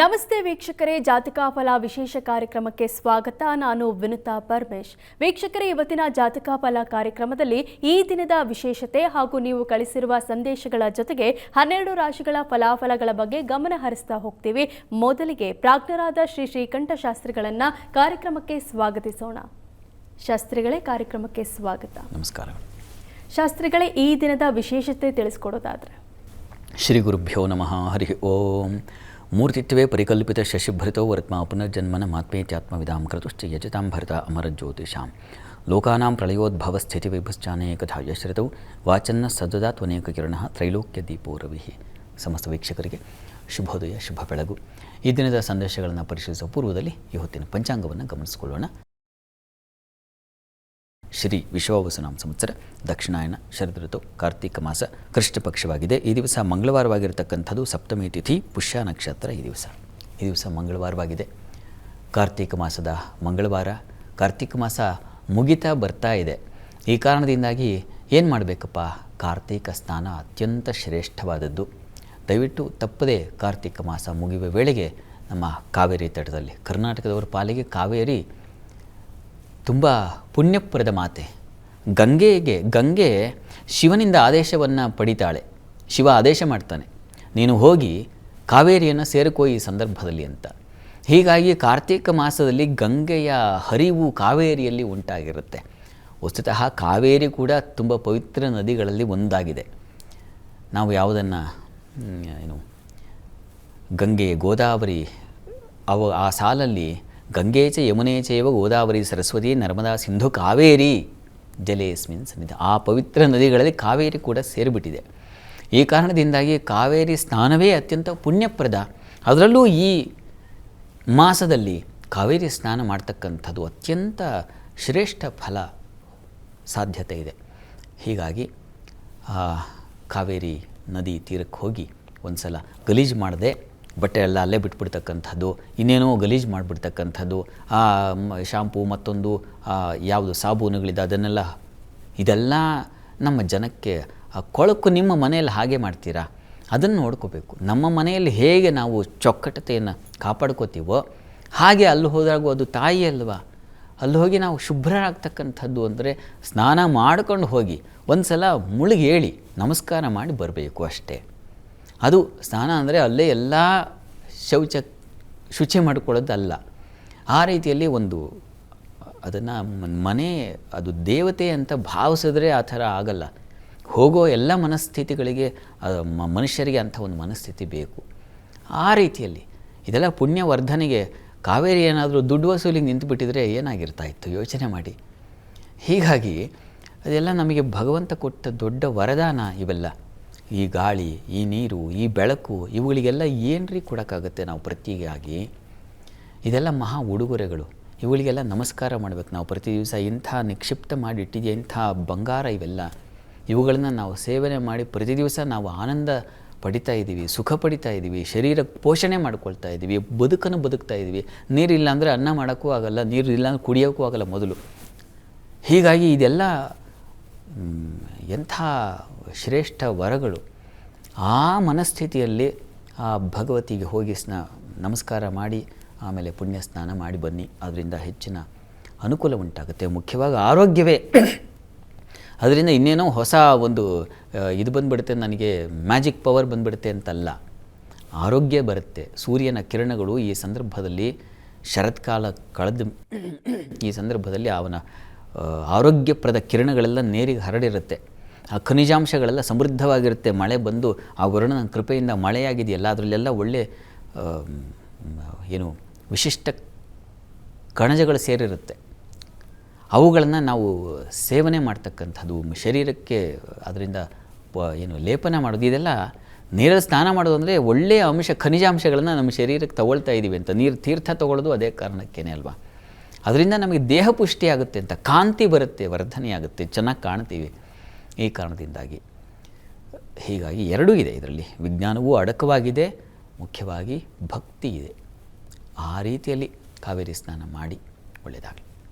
ನಮಸ್ತೆ ವೀಕ್ಷಕರೇ, ಜಾತಕ ಫಲ ವಿಶೇಷ ಕಾರ್ಯಕ್ರಮಕ್ಕೆ ಸ್ವಾಗತ. ನಾನು ವಿನುತಾ ಪರಮೇಶ್. ವೀಕ್ಷಕರೇ, ಇವತ್ತಿನ ಜಾತಕ ಫಲ ಕಾರ್ಯಕ್ರಮದಲ್ಲಿ ಈ ದಿನದ ವಿಶೇಷತೆ ಹಾಗೂ ನೀವು ಕಳಿಸಿರುವ ಸಂದೇಶಗಳ ಜೊತೆಗೆ 12 ರಾಶಿಗಳ ಫಲಾಫಲಗಳ ಬಗ್ಗೆ ಗಮನ ಹರಿಸ್ತಾ ಹೋಗ್ತೀವಿ. ಮೊದಲಿಗೆ ಪ್ರಾಜ್ಞರಾದ ಶ್ರೀ ಶ್ರೀಕಂಠ ಶಾಸ್ತ್ರಿಗಳನ್ನ ಕಾರ್ಯಕ್ರಮಕ್ಕೆ ಸ್ವಾಗತಿಸೋಣ. ಶಾಸ್ತ್ರಿಗಳೇ, ಕಾರ್ಯಕ್ರಮಕ್ಕೆ ಸ್ವಾಗತ. ನಮಸ್ಕಾರ. ಶಾಸ್ತ್ರಿಗಳೇ, ಈ ದಿನದ ವಿಶೇಷತೆ ತಿಳಿಸ್ಕೊಡೋದಾದ್ರೆ? ಶ್ರೀ ಗುರುಭ್ಯೋ ನಮಃ. ಹರಿ ಓಂ. ಮೂರ್ತಿತ್ವೇ ಪರಿಕಲ್ಪಿತ ಶಶಿಭೃತೋ ವರ್ತ್ಮ ಪುನರ್ಜನ್ಮನ ಮಾತ್ಮೇತ್ಯಾತ್ಮವಿದಾಂ ಕೃತುಶ್ಚ ಯಜತಾಂ ಭರತ ಅಮರಜ್ಯೋತಿಷಾಂ ಲೋಕಾನಾಂ ಪ್ರಳಯೋದ್ಭವ ಸ್ಥಿತಿ ವಿಭಶ್ಚಾನೇಕಥಾ ಯಶ್ರಿತೌ ವಾಚನ್ನ ಸದದಾ ತ್ವನೇಕ ಕಿರಣಃ ತ್ರೈಲೋಕ್ಯ ದೀಪೋ ರವಿಃ. ಸಮಸ್ತ ವೀಕ್ಷಕರಿಗೆ ಶುಭೋದಯ, ಶುಭ ಬೆಳಗು. ಈ ದಿನದ ಸಂದೇಶಗಳನ್ನು ಪರಿಶೀಲಿಸುವ ಪೂರ್ವದಲ್ಲಿ ಈ ಹೊತ್ತಿನ ಪಂಚಾಂಗವನ್ನು ಗಮನಿಸಿಕೊಳ್ಳೋಣ. ಶ್ರೀ ವಿಶ್ವಾವಸುನಾಮ ಸಂವತ್ಸರ, ದಕ್ಷಿಣಾಯನ, ಶರದ್ ಋತು, ಕಾರ್ತಿಕ ಮಾಸ, ಕೃಷ್ಣ ಪಕ್ಷವಾಗಿದೆ. ಈ ದಿವಸ ಮಂಗಳವಾರವಾಗಿರತಕ್ಕಂಥದ್ದು. ಸಪ್ತಮಿ ತಿಥಿ, ಪುಷ್ಯ ನಕ್ಷತ್ರ. ಈ ದಿವಸ ಮಂಗಳವಾರವಾಗಿದೆ. ಕಾರ್ತಿಕ ಮಾಸದ ಮಂಗಳವಾರ. ಕಾರ್ತಿಕ ಮಾಸ ಮುಗಿತಾ ಬರ್ತಾ ಇದೆ. ಈ ಕಾರಣದಿಂದಾಗಿ ಏನು ಮಾಡಬೇಕಪ್ಪ? ಕಾರ್ತಿಕ ಸ್ನಾನ ಅತ್ಯಂತ ಶ್ರೇಷ್ಠವಾದದ್ದು. ದಯವಿಟ್ಟು ತಪ್ಪದೆ ಕಾರ್ತಿಕ ಮಾಸ ಮುಗಿಯುವ ವೇಳೆಗೆ ನಮ್ಮ ಕಾವೇರಿ ತಟದಲ್ಲಿ, ಕರ್ನಾಟಕದವರ ಪಾಲಿಗೆ ಕಾವೇರಿ ತುಂಬ ಪುಣ್ಯಪ್ರದ ಮಾತೆ. ಗಂಗೆ ಶಿವನಿಂದ ಆದೇಶವನ್ನು ಪಡಿತಾಳೆ. ಶಿವ ಆದೇಶ ಮಾಡ್ತಾನೆ, ನೀನು ಹೋಗಿ ಕಾವೇರಿಯನ್ನು ಸೇರಿಕೋ ಈ ಸಂದರ್ಭದಲ್ಲಿ ಅಂತ. ಹೀಗಾಗಿ ಕಾರ್ತಿಕ ಮಾಸದಲ್ಲಿ ಗಂಗೆಯ ಹರಿವು ಕಾವೇರಿಯಲ್ಲಿ ಉಂಟಾಗಿರುತ್ತೆ. ವಸ್ತುತಃ ಕಾವೇರಿ ಕೂಡ ತುಂಬ ಪವಿತ್ರ ನದಿಗಳಲ್ಲಿ ಒಂದಾಗಿದೆ. ನಾವು ಯಾವುದನ್ನು ಗಂಗೆ, ಗೋದಾವರಿ ಆ ಸಾಲಲ್ಲಿ ಗಂಗೆ ಚ ಯಮುನೆ ಚೈವ ಗೋದಾವರಿ ಸರಸ್ವತಿ ನರ್ಮದಾ ಸಿಂಧು ಕಾವೇರಿ ಜಲೇಸ್ಮಿನ್ ಸನ್ನಿಧಿ. ಆ ಪವಿತ್ರ ನದಿಗಳಲ್ಲಿ ಕಾವೇರಿ ಕೂಡ ಸೇರಿಬಿಟ್ಟಿದೆ. ಈ ಕಾರಣದಿಂದಾಗಿ ಕಾವೇರಿ ಸ್ನಾನವೇ ಅತ್ಯಂತ ಪುಣ್ಯಪ್ರದ. ಅದರಲ್ಲೂ ಈ ಮಾಸದಲ್ಲಿ ಕಾವೇರಿ ಸ್ನಾನ ಮಾಡ್ತಕ್ಕಂಥದ್ದು ಅತ್ಯಂತ ಶ್ರೇಷ್ಠ ಫಲ ಸಾಧ್ಯತೆ ಇದೆ. ಹೀಗಾಗಿ ಕಾವೇರಿ ನದಿ ತೀರಕ್ಕೆ ಹೋಗಿ ಒಂದು ಸಲ ಗಲೀಜು ಮಾಡದೆ ಬಟ್ಟೆ ಎಲ್ಲ ಅಲ್ಲೇ ಬಿಟ್ಬಿಡ್ತಕ್ಕಂಥದ್ದು, ಇನ್ನೇನೋ ಗಲೀಜು ಮಾಡಿಬಿಡ್ತಕ್ಕಂಥದ್ದು, ಶಾಂಪೂ ಮತ್ತೊಂದು ಯಾವುದು ಸಾಬೂನುಗಳಿದೆ ಇದೆಲ್ಲ ನಮ್ಮ ಜನಕ್ಕೆ ಕೊಳಕು. ನಿಮ್ಮ ಮನೆಯಲ್ಲಿ ಹಾಗೆ ಮಾಡ್ತೀರಾ? ಅದನ್ನು ನೋಡ್ಕೋಬೇಕು. ನಮ್ಮ ಮನೆಯಲ್ಲಿ ಹೇಗೆ ನಾವು ಚೊಕ್ಕಟತೆಯನ್ನು ಕಾಪಾಡ್ಕೋತೀವೋ ಹಾಗೆ ಅಲ್ಲಿ ಹೋದಾಗೂ ಅದು ತಾಯಿ ಅಲ್ವಾ. ಅಲ್ಲಿ ಹೋಗಿ ನಾವು ಶುಭ್ರರಾಗ್ತಕ್ಕಂಥದ್ದು ಅಂದರೆ ಸ್ನಾನ ಮಾಡ್ಕೊಂಡು ಹೋಗಿ ಒಂದು ಸಲ ಮುಳುಗಿ ಹೇಳಿ ನಮಸ್ಕಾರ ಮಾಡಿ ಬರಬೇಕು ಅಷ್ಟೇ. ಅದು ಸ್ನಾನ ಅಂದರೆ ಅಲ್ಲೇ ಎಲ್ಲ ಶುಚಿ ಮಾಡಿಕೊಳ್ಳೋದಲ್ಲ. ಆ ರೀತಿಯಲ್ಲಿ ಒಂದು ಅದನ್ನು ಮನೆ ಅದು ದೇವತೆ ಅಂತ ಭಾವಿಸಿದ್ರೆ ಆ ಥರ ಆಗಲ್ಲ. ಹೋಗೋ ಎಲ್ಲ ಮನಸ್ಥಿತಿಗಳಿಗೆ ಮನುಷ್ಯರಿಗೆ ಅಂಥ ಒಂದು ಮನಸ್ಥಿತಿ ಬೇಕು. ಆ ರೀತಿಯಲ್ಲಿ ಇದೆಲ್ಲ ಪುಣ್ಯವರ್ಧನೆಗೆ ಕಾವೇರಿ ಏನಾದರೂ ದುಡ್ಡು ವಸೂಲಿಗೆ ನಿಂತುಬಿಟ್ಟಿದ್ರೆ ಏನಾಗಿರ್ತಾ ಇತ್ತು ಯೋಚನೆ ಮಾಡಿ. ಹೀಗಾಗಿ ಅದೆಲ್ಲ ನಮಗೆ ಭಗವಂತ ಕೊಟ್ಟ ದೊಡ್ಡ ವರದಾನ ಇವೆಲ್ಲ. ಈ ಗಾಳಿ, ಈ ನೀರು, ಈ ಬೆಳಕು, ಇವುಗಳಿಗೆಲ್ಲ ಏನ್ರಿ ಕೊಡೋಕ್ಕಾಗುತ್ತೆ ನಾವು ಪ್ರತಿಯಾಗಿ? ಇದೆಲ್ಲ ಮಹಾ ಉಡುಗೊರೆಗಳು. ಇವುಗಳಿಗೆಲ್ಲ ನಮಸ್ಕಾರ ಮಾಡಬೇಕು ನಾವು ಪ್ರತಿ ದಿವಸ. ಇಂಥ ನಿಕ್ಷಿಪ್ತ ಮಾಡಿಟ್ಟಿದೆಯಾ ಇಂಥ ಬಂಗಾರ ಇವೆಲ್ಲ. ಇವುಗಳನ್ನು ನಾವು ಸೇವನೆ ಮಾಡಿ ಪ್ರತಿ ದಿವಸ ನಾವು ಆನಂದ ಪಡಿತಾ ಇದ್ದೀವಿ, ಸುಖ ಪಡಿತಾ ಇದ್ದೀವಿ, ಶರೀರ ಪೋಷಣೆ ಮಾಡ್ಕೊಳ್ತಾ ಇದ್ದೀವಿ, ಬದುಕನ್ನು ಬದುಕ್ತಾ ಇದ್ದೀವಿ. ನೀರಿಲ್ಲ ಅಂದರೆ ಅನ್ನ ಮಾಡೋಕ್ಕೂ ಆಗಲ್ಲ, ನೀರು ಇಲ್ಲ ಅಂದರೆ ಕುಡಿಯೋಕ್ಕೂ ಆಗಲ್ಲ ಮೊದಲು. ಹೀಗಾಗಿ ಇದೆಲ್ಲ ಎಂಥ ಶ್ರೇಷ್ಠ ವರಗಳು. ಆ ಮನಸ್ಥಿತಿಯಲ್ಲಿ ಆ ಭಗವತಿಗೆ ಹೋಗಿ ನಮಸ್ಕಾರ ಮಾಡಿ ಆಮೇಲೆ ಪುಣ್ಯ ಸ್ನಾನ ಮಾಡಿ ಬನ್ನಿ. ಅದರಿಂದ ಹೆಚ್ಚಿನ ಅನುಕೂಲ ಉಂಟಾಗುತ್ತೆ. ಮುಖ್ಯವಾಗಿ ಆರೋಗ್ಯವೇ. ಅದರಿಂದ ಇನ್ನೇನೋ ಹೊಸ ಒಂದು ಇದು ಬಂದುಬಿಡುತ್ತೆ, ನನಗೆ ಮ್ಯಾಜಿಕ್ ಪವರ್ ಬಂದುಬಿಡುತ್ತೆ ಅಂತಲ್ಲ. ಆರೋಗ್ಯ ಬರುತ್ತೆ. ಸೂರ್ಯನ ಕಿರಣಗಳು ಈ ಸಂದರ್ಭದಲ್ಲಿ ಶರತ್ಕಾಲ ಕಳೆದ ಈ ಸಂದರ್ಭದಲ್ಲಿ ಅವನ ಆರೋಗ್ಯಪ್ರದ ಕಿರಣಗಳೆಲ್ಲ ನೇರಿಗೆ ಹರಡಿರುತ್ತೆ. ಆ ಖನಿಜಾಂಶಗಳೆಲ್ಲ ಸಮೃದ್ಧವಾಗಿರುತ್ತೆ. ಮಳೆ ಬಂದು ಆ ವರುಣನ ಕೃಪೆಯಿಂದ ಮಳೆಯಾಗಿದೆಯಲ್ಲ, ಅದರಲ್ಲೆಲ್ಲ ಒಳ್ಳೆ ವಿಶಿಷ್ಟ ಕಣಜಗಳು ಸೇರಿರುತ್ತೆ. ಅವುಗಳನ್ನು ನಾವು ಸೇವನೆ ಮಾಡ್ತಕ್ಕಂಥದ್ದು, ಶರೀರಕ್ಕೆ ಅದರಿಂದ ಲೇಪನ ಮಾಡೋದು, ಇದೆಲ್ಲ ನೀರಲ್ಲಿ ಸ್ನಾನ ಮಾಡೋದು ಅಂದರೆ ಒಳ್ಳೆಯ ಖನಿಜಾಂಶಗಳನ್ನು ನಮ್ಮ ಶರೀರಕ್ಕೆ ತಗೊಳ್ತಾ ಇದ್ದೀವಿ ಅಂತ. ತೀರ್ಥ ತಗೊಳ್ಳೋದು ಅದೇ ಕಾರಣಕ್ಕೇ ಅಲ್ವಾ. ಅದರಿಂದ ನಮಗೆ ದೇಹ ಪುಷ್ಟಿ ಆಗುತ್ತೆ ಅಂತ, ಕಾಂತಿ ಬರುತ್ತೆ, ವರ್ಧನೆಯಾಗುತ್ತೆ, ಚೆನ್ನಾಗಿ ಕಾಣ್ತೀವಿ. ಈ ಕಾರಣದಿಂದಾಗಿ ಹೀಗಾಗಿ ಎರಡೂ ಇದೆ ಇದರಲ್ಲಿ. ವಿಜ್ಞಾನವೂ ಅಡಕವಾಗಿದೆ, ಮುಖ್ಯವಾಗಿ ಭಕ್ತಿ ಇದೆ. ಆ ರೀತಿಯಲ್ಲಿ ಕಾವೇರಿ ಸ್ನಾನ ಮಾಡಿ ಒಳ್ಳೆಯದಾಗಲಿ.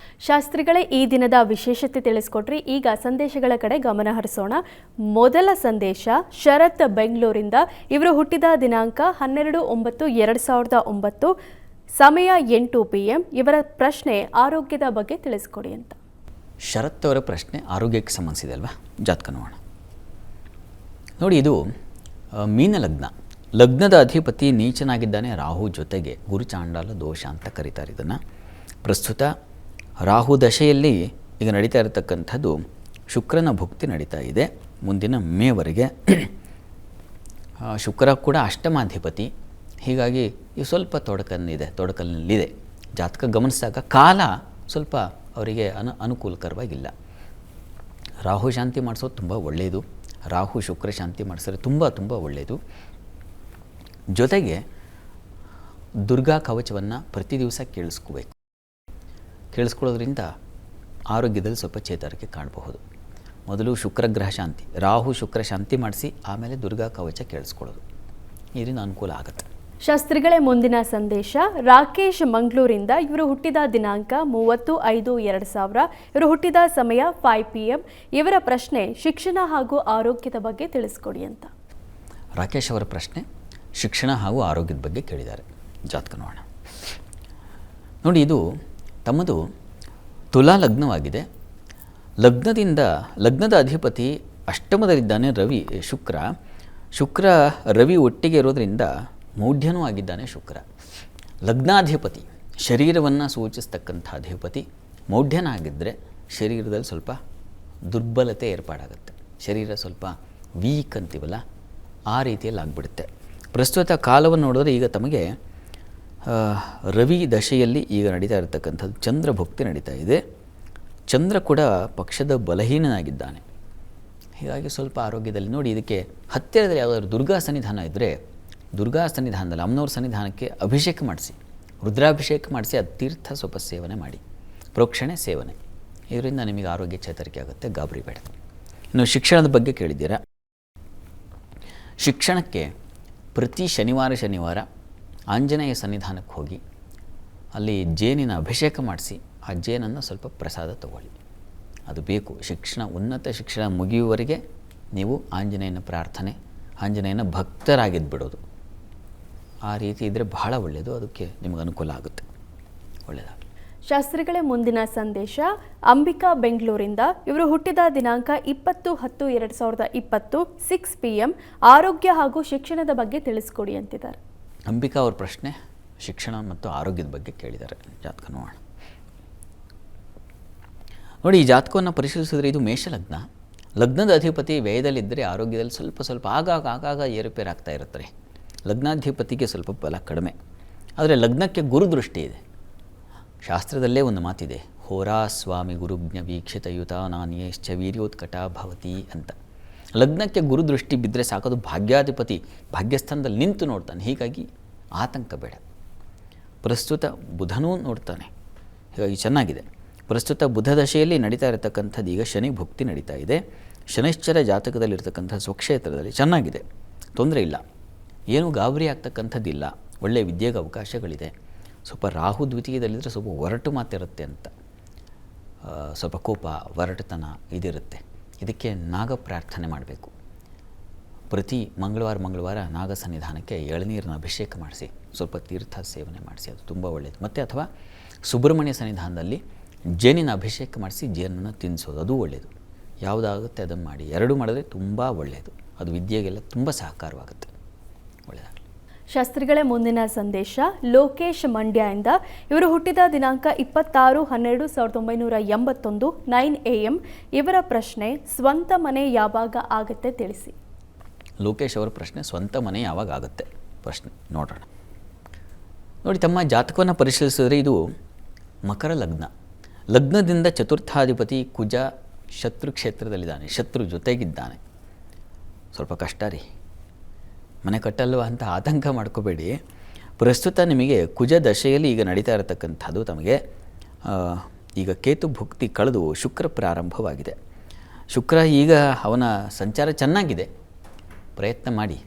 ಶಾಸ್ತ್ರಿಗಳೇ, ಈ ದಿನದ ವಿಶೇಷತೆ ತಿಳಿಸ್ಕೊಟ್ರಿ. ಈಗ ಸಂದೇಶಗಳ ಕಡೆ ಗಮನ ಹರಿಸೋಣ. ಮೊದಲ ಸಂದೇಶ ಶರತ್ ಬೆಂಗಳೂರಿಂದ. ಇವರು ಹುಟ್ಟಿದ ದಿನಾಂಕ 12/9/2009, ಸಮಯ 8 PM. ಇವರ ಪ್ರಶ್ನೆ ಆರೋಗ್ಯದ ಬಗ್ಗೆ ತಿಳಿಸ್ಕೊಡಿ ಅಂತ. ಶರತ್ ಅವರ ಪ್ರಶ್ನೆ ಆರೋಗ್ಯಕ್ಕೆ ಸಂಬಂಧಿಸಿದೆ ಅಲ್ವಾ? ಜಾತಕ ನೋಡೋಣ. ನೋಡಿ, ಇದು ಮೀನ ಲಗ್ನ. ಲಗ್ನದ ಅಧಿಪತಿ ನೀಚನಾಗಿದ್ದಾನೆ ರಾಹು, ಜೊತೆಗೆ ಗುರುಚಾಂಡಾಲ ದೋಷ ಅಂತ ಕರೀತಾರೆ ಇದನ್ನು. ಪ್ರಸ್ತುತ ರಾಹು ದಶೆಯಲ್ಲಿ ಈಗ ನಡೀತಾ ಇರತಕ್ಕಂಥದ್ದು ಶುಕ್ರನ ಭುಕ್ತಿ ನಡೀತಾ ಇದೆ ಮುಂದಿನ ಮೇವರೆಗೆ. ಶುಕ್ರ ಕೂಡ ಅಷ್ಟಮಾಧಿಪತಿ, ಹೀಗಾಗಿ ಈ ಸ್ವಲ್ಪ ತೊಡಕಲ್ಲಿದೆ. ಜಾತಕ ಗಮನಿಸಿದಾಗ ಕಾಲ ಸ್ವಲ್ಪ ಅವರಿಗೆ ಅನುಕೂಲಕರವಾಗಿಲ್ಲ. ರಾಹು ಶಾಂತಿ ಮಾಡಿಸೋದು ತುಂಬ ಒಳ್ಳೆಯದು. ರಾಹು ಶುಕ್ರ ಶಾಂತಿ ಮಾಡಿಸಿದ್ರೆ ತುಂಬ ಒಳ್ಳೆಯದು. ಜೊತೆಗೆ ದುರ್ಗಾ ಕವಚವನ್ನು ಪ್ರತಿ ದಿವಸ ಕೇಳಿಸ್ಕೊಳ್ಳೋದ್ರಿಂದ ಆರೋಗ್ಯದಲ್ಲಿ ಸ್ವಲ್ಪ ಚೇತರಿಕೆ ಕಾಣಬಹುದು. ಮೊದಲು ಶುಕ್ರಗ್ರಹ ಶಾಂತಿ, ರಾಹು ಶುಕ್ರ ಶಾಂತಿ ಮಾಡಿಸಿ ಆಮೇಲೆ ದುರ್ಗಾ ಕವಚ ಕೇಳಿಸ್ಕೊಳ್ಳೋದು, ಇದರಿಂದ ಅನುಕೂಲ ಆಗುತ್ತೆ. ಶಾಸ್ತ್ರಿಗಳೇ, ಮುಂದಿನ ಸಂದೇಶ ರಾಕೇಶ್ ಮಂಗಳೂರಿಂದ. ಇವರು ಹುಟ್ಟಿದ ದಿನಾಂಕ 30/5/2000. ಇವರು ಹುಟ್ಟಿದ ಸಮಯ 5 PM. ಇವರ ಪ್ರಶ್ನೆ ಶಿಕ್ಷಣ ಹಾಗೂ ಆರೋಗ್ಯದ ಬಗ್ಗೆ ತಿಳಿಸ್ಕೊಡಿ ಅಂತ. ರಾಕೇಶ್ ಅವರ ಪ್ರಶ್ನೆ ಶಿಕ್ಷಣ ಹಾಗೂ ಆರೋಗ್ಯದ ಬಗ್ಗೆ ಕೇಳಿದ್ದಾರೆ. ಜಾತಕ ನೋಡೋಣ. ನೋಡಿ, ಇದು ತಮ್ಮದು ತುಲಾ ಲಗ್ನವಾಗಿದೆ. ಲಗ್ನದ ಅಧಿಪತಿ ಅಷ್ಟಮದಲ್ಲಿದ್ದಾನೆ ಶುಕ್ರ ರವಿ ಒಟ್ಟಿಗೆ ಇರೋದರಿಂದ ಮೌಢ್ಯನೂ ಆಗಿದ್ದಾನೆ ಶುಕ್ರ. ಲಗ್ನಾಧಿಪತಿ ಶರೀರವನ್ನು ಸೂಚಿಸ್ತಕ್ಕಂಥ ಅಧಿಪತಿ ಮೌಢ್ಯನಾಗಿದ್ದರೆ ಶರೀರದಲ್ಲಿ ಸ್ವಲ್ಪ ದುರ್ಬಲತೆ ಏರ್ಪಾಡಾಗುತ್ತೆ. ಶರೀರ ಸ್ವಲ್ಪ ವೀಕ್ ಅಂತೀವಲ್ಲ, ಆ ರೀತಿಯಲ್ಲಿ ಆಗಿಬಿಡುತ್ತೆ. ಪ್ರಸ್ತುತ ಕಾಲವನ್ನು ನೋಡಿದ್ರೆ ಈಗ ತಮಗೆ ರವಿ ದಶೆಯಲ್ಲಿ ಈಗ ನಡೀತಾ ಇರತಕ್ಕಂಥದ್ದು ಚಂದ್ರ ಭುಕ್ತಿ ನಡೀತಾ ಇದೆ. ಚಂದ್ರ ಕೂಡ ಪಕ್ಷದ ಬಲಹೀನನಾಗಿದ್ದಾನೆ. ಹೀಗಾಗಿ ಸ್ವಲ್ಪ ಆರೋಗ್ಯದಲ್ಲಿ ನೋಡಿ, ಇದಕ್ಕೆ ಹತ್ತಿರದಲ್ಲಿ ಯಾವುದಾದ್ರು ದುರ್ಗಾ ಸನ್ನಿಧಾನ ಇದ್ದರೆ ದುರ್ಗಾ ಸನ್ನಿಧಾನದಲ್ಲಿ ಅಮ್ಮನವ್ರ ಸನ್ನಿಧಾನಕ್ಕೆ ಅಭಿಷೇಕ ಮಾಡಿಸಿ, ರುದ್ರಾಭಿಷೇಕ ಮಾಡಿಸಿ, ಅದು ತೀರ್ಥ ಸ್ವಲ್ಪ ಸೇವನೆ ಮಾಡಿ, ಪ್ರೋಕ್ಷಣೆ ಸೇವನೆ, ಇದರಿಂದ ನಿಮಗೆ ಆರೋಗ್ಯ ಚೇತರಿಕೆ ಆಗುತ್ತೆ. ಗಾಬರಿ ಬೇಡ. ಇನ್ನು ಶಿಕ್ಷಣದ ಬಗ್ಗೆ ಕೇಳಿದ್ದೀರಾ. ಶಿಕ್ಷಣಕ್ಕೆ ಪ್ರತಿ ಶನಿವಾರ ಆಂಜನೇಯ ಸನ್ನಿಧಾನಕ್ಕೆ ಹೋಗಿ ಅಲ್ಲಿ ಜೇನಿನ ಅಭಿಷೇಕ ಮಾಡಿಸಿ ಆ ಜೇನನ್ನು ಸ್ವಲ್ಪ ಪ್ರಸಾದ ತಗೊಳ್ಳಿ, ಅದು ಬೇಕು. ಉನ್ನತ ಶಿಕ್ಷಣ ಮುಗಿಯುವವರೆಗೆ ನೀವು ಆಂಜನೇಯನ ಪ್ರಾರ್ಥನೆ, ಆಂಜನೇಯನ ಭಕ್ತರಾಗಿದ್ದುಬಿಡೋದು, ಆ ರೀತಿ ಇದ್ದರೆ ಬಹಳ ಒಳ್ಳೆಯದು. ಅದಕ್ಕೆ ನಿಮಗೆ ಅನುಕೂಲ ಆಗುತ್ತೆ. ಒಳ್ಳೆಯದಾಗಲಿ. ಶಾಸ್ತ್ರಿಗಳೇ, ಮುಂದಿನ ಸಂದೇಶ ಅಂಬಿಕಾ ಬೆಂಗಳೂರಿಂದ. ಇವರು ಹುಟ್ಟಿದ ದಿನಾಂಕ 20/10/2020, 6 PM. ಆರೋಗ್ಯ ಹಾಗೂ ಶಿಕ್ಷಣದ ಬಗ್ಗೆ ತಿಳಿಸ್ಕೊಡಿ ಅಂತಿದ್ದಾರೆ. ಅಂಬಿಕಾ ಅವ್ರ ಪ್ರಶ್ನೆ ಶಿಕ್ಷಣ ಮತ್ತು ಆರೋಗ್ಯದ ಬಗ್ಗೆ ಕೇಳಿದ್ದಾರೆ. ಜಾತಕ ನೋಡೋಣ. ನೋಡಿ, ಈ ಜಾತಕವನ್ನು ಪರಿಶೀಲಿಸಿದ್ರೆ ಇದು ಮೇಷಲಗ್ನ. ಲಗ್ನದ ಅಧಿಪತಿ ವ್ಯಯದಲ್ಲಿದ್ದರೆ ಆರೋಗ್ಯದಲ್ಲಿ ಸ್ವಲ್ಪ ಆಗಾಗ ಏರುಪೇರಾಗ್ತಾ ಇರುತ್ತೆ. ಲಗ್ನಾಧಿಪತಿಗೆ ಸ್ವಲ್ಪ ಬಲ ಕಡಿಮೆ, ಆದರೆ ಲಗ್ನಕ್ಕೆ ಗುರುದೃಷ್ಟಿ ಇದೆ. ಶಾಸ್ತ್ರದಲ್ಲೇ ಒಂದು ಮಾತಿದೆ, ಹೋರಾಸ್ವಾಮಿ ಗುರುಜ್ಞ ವೀಕ್ಷಿತಯುತ ನಾನಿಯಶ್ಚ ವೀರ್ಯೋತ್ಕಟ ಭವತಿ ಅಂತ. ಲಗ್ನಕ್ಕೆ ಗುರುದೃಷ್ಟಿ ಬಿದ್ದರೆ ಸಾಕೋದು, ಭಾಗ್ಯಾಧಿಪತಿ ಭಾಗ್ಯಸ್ಥಾನದಲ್ಲಿ ನಿಂತು ನೋಡ್ತಾನೆ, ಹೀಗಾಗಿ ಆತಂಕ ಬೇಡ. ಪ್ರಸ್ತುತ ಬುಧನೂ ನೋಡ್ತಾನೆ, ಹೀಗಾಗಿ ಚೆನ್ನಾಗಿದೆ. ಪ್ರಸ್ತುತ ಬುಧ ದಶೆಯಲ್ಲಿ ನಡೀತಾ ಇರತಕ್ಕಂಥದ್ದು ಈಗ ಶನಿ ಭುಕ್ತಿ ನಡೀತಾ ಇದೆ. ಶನೈಶ್ಚರ ಜಾತಕದಲ್ಲಿರ್ತಕ್ಕಂಥ ಸ್ವಕ್ಷೇತ್ರದಲ್ಲಿ ಚೆನ್ನಾಗಿದೆ, ತೊಂದರೆ ಇಲ್ಲ, ಏನೂ ಗಾಬರಿ ಆಗ್ತಕ್ಕಂಥದ್ದಿಲ್ಲ. ಒಳ್ಳೆಯ ವಿದ್ಯೆಗೆ ಅವಕಾಶಗಳಿದೆ. ಸ್ವಲ್ಪ ರಾಹು ದ್ವಿತೀಯದಲ್ಲಿದ್ದರೆ ಸ್ವಲ್ಪ ಒರಟು ಮಾತಿರುತ್ತೆ ಅಂತ, ಸ್ವಲ್ಪ ಕೋಪ ಒರಟುತನ ಇದಿರುತ್ತೆ. ಇದಕ್ಕೆ ನಾಗ ಪ್ರಾರ್ಥನೆ ಮಾಡಬೇಕು. ಪ್ರತಿ ಮಂಗಳವಾರ ನಾಗ ಸನ್ನಿಧಾನಕ್ಕೆ ಎಳನೀರಿನ ಅಭಿಷೇಕ ಮಾಡಿಸಿ, ಸ್ವಲ್ಪ ತೀರ್ಥ ಸೇವನೆ ಮಾಡಿಸಿ, ಅದು ತುಂಬ ಒಳ್ಳೆಯದು. ಮತ್ತು ಅಥವಾ ಸುಬ್ರಹ್ಮಣ್ಯ ಸನ್ನಿಧಾನದಲ್ಲಿ ಜೇನಿನ ಅಭಿಷೇಕ ಮಾಡಿಸಿ ಜೇನನ್ನು ತಿನ್ನಿಸೋದು, ಅದು ಒಳ್ಳೆಯದು. ಯಾವುದಾಗುತ್ತೆ ಅದನ್ನು ಮಾಡಿ, ಎರಡೂ ಮಾಡಿದ್ರೆ ತುಂಬ ಒಳ್ಳೆಯದು. ಅದು ವಿದ್ಯೆಗೆಲ್ಲ ತುಂಬ ಸಹಕಾರವಾಗುತ್ತೆ. ಒಳ್ಳೆಯದಾಗಲಿ. ಶಾಸ್ತ್ರಿಗಳೇ, ಮುಂದಿನ ಸಂದೇಶ ಲೋಕೇಶ್ ಮಂಡ್ಯದಿಂದ. ಇವರು ಹುಟ್ಟಿದ ದಿನಾಂಕ 26/12/1981, 9 AM. ಇವರ ಪ್ರಶ್ನೆ ಸ್ವಂತ ಮನೆ ಯಾವಾಗ ಆಗುತ್ತೆ ತಿಳಿಸಿ. ಲೋಕೇಶ್ ಅವರ ಪ್ರಶ್ನೆ ಸ್ವಂತ ಮನೆ ಯಾವಾಗ ಆಗುತ್ತೆ ಪ್ರಶ್ನೆ ನೋಡೋಣ. ನೋಡಿ, ತಮ್ಮ ಜಾತಕವನ್ನು ಪರಿಶೀಲಿಸಿದ್ರೆ ಇದು ಮಕರ ಲಗ್ನದಿಂದ ಚತುರ್ಥಾಧಿಪತಿ ಕುಜ ಶತ್ರು ಕ್ಷೇತ್ರದಲ್ಲಿದ್ದಾನೆ, ಶತ್ರು ಜೊತೆಗಿದ್ದಾನೆ. ಸ್ವಲ್ಪ ಕಷ್ಟ ರೀ, ಮನೆ ಕಟ್ಟಲ್ವ ಅಂತ ಆತಂಕ ಮಾಡ್ಕೋಬೇಡಿ. ಪ್ರಸ್ತುತ ನಿಮಗೆ ಕುಜ ದಶೆಯಲ್ಲಿ ಈಗ ನಡೀತಾ ಇರತಕ್ಕಂಥದ್ದು ತಮಗೆ ಈಗ ಕೇತು ಭುಕ್ತಿ ಕಳೆದು ಶುಕ್ರ ಪ್ರಾರಂಭವಾಗಿದೆ. ಶುಕ್ರ ಈಗ ಅವನ ಸಂಚಾರ ಚೆನ್ನಾಗಿದೆ. ಪ್ರಯತ್ನ ಮಾಡಿ,